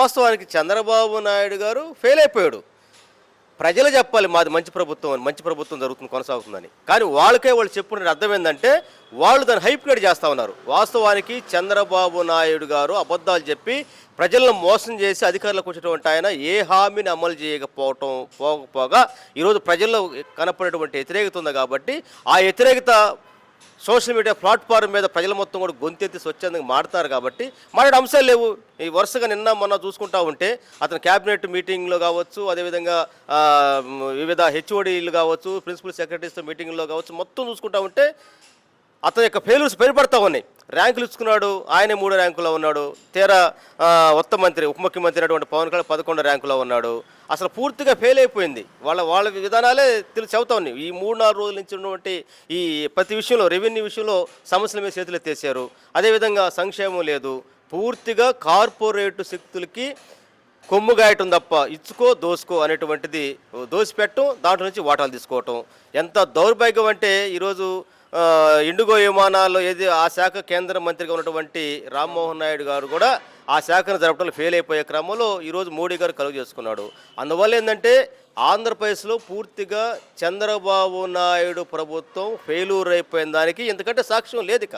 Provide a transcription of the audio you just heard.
వాస్తవానికి చంద్రబాబు నాయుడు గారు ఫెయిల్ అయిపోయాడు. ప్రజలు చెప్పాలి మాది మంచి ప్రభుత్వం అని, మంచి ప్రభుత్వం జరుగుతుంది కొనసాగుతుందని. కానీ వాళ్ళు చెప్పుకునే అర్థం ఏంటంటే వాళ్ళు దాన్ని హైప్ క్రియేట్ చేస్తూ ఉన్నారు. వాస్తవానికి చంద్రబాబు నాయుడు గారు అబద్ధాలు చెప్పి ప్రజలను మోసం చేసి అధికారులకు వచ్చేటువంటి ఆయన ఏ హామీని అమలు పోకపోగా ఈరోజు ప్రజల్లో కనపడేటువంటి వ్యతిరేకత ఉంది. కాబట్టి ఆ వ్యతిరేకత సోషల్ మీడియా ప్లాట్ఫామ్ మీద ప్రజల మొత్తం కూడా గొంతెత్తి స్వచ్ఛందంగా మాడతారు. కాబట్టి మాట్లాడే అంశాలు లేవు. ఈ వరుసగా నిన్న మొన్న చూసుకుంటా ఉంటే అతను క్యాబినెట్ మీటింగ్లో కావచ్చు, అదేవిధంగా వివిధ హెచ్ఓడీలు కావచ్చు, ప్రిన్సిపల్ సెక్రటరీస్తో మీటింగ్లో కావచ్చు, మొత్తం చూసుకుంటా ఉంటే అతని యొక్క ఫెయిల్యూర్స్ పెరిపడతా ఉన్నాయి. ర్యాంకులు ఇచ్చుకున్నాడు, ఆయనే 3 ర్యాంకులో ఉన్నాడు. తీరా ఉప ముఖ్యమంత్రి అయినటువంటి పవన్ కళ్యాణ్ 11 ర్యాంకులో ఉన్నాడు. అసలు పూర్తిగా ఫెయిల్ అయిపోయింది. వాళ్ళ విధానాలే చెబుతా ఉన్నాయి. ఈ 3-4 రోజుల నుంచి ఉన్నటువంటి ఈ ప్రతి విషయంలో, రెవెన్యూ విషయంలో సమస్యల మీద చేతులు ఎత్తేసారు. అదేవిధంగా సంక్షేమం లేదు. పూర్తిగా కార్పొరేట్ శక్తులకి కొమ్ము గాయటం తప్ప ఇచ్చుకో దోసుకో అనేటువంటిది దోసిపెట్టడం, దాంట్లో నుంచి వాటాలు తీసుకోవటం. ఎంత దౌర్భాగ్యం అంటే ఈరోజు ఇండిగో విమానాల్లో ఆ శాఖ కేంద్ర మంత్రిగా ఉన్నటువంటి రామ్మోహన్ నాయుడు గారు కూడా ఆ శాఖను జరపడంలో ఫెయిల్ అయిపోయే క్రమంలో ఈరోజు మోడీ గారు కలుగు చేసుకున్నాడు. అందువల్ల ఏంటంటే ఆంధ్రప్రదేశ్లో పూర్తిగా చంద్రబాబు నాయుడు ప్రభుత్వం ఫెయిల్యూర్ అయిపోయిన దానికి ఎందుకంటే సాక్ష్యం లేదు ఇక.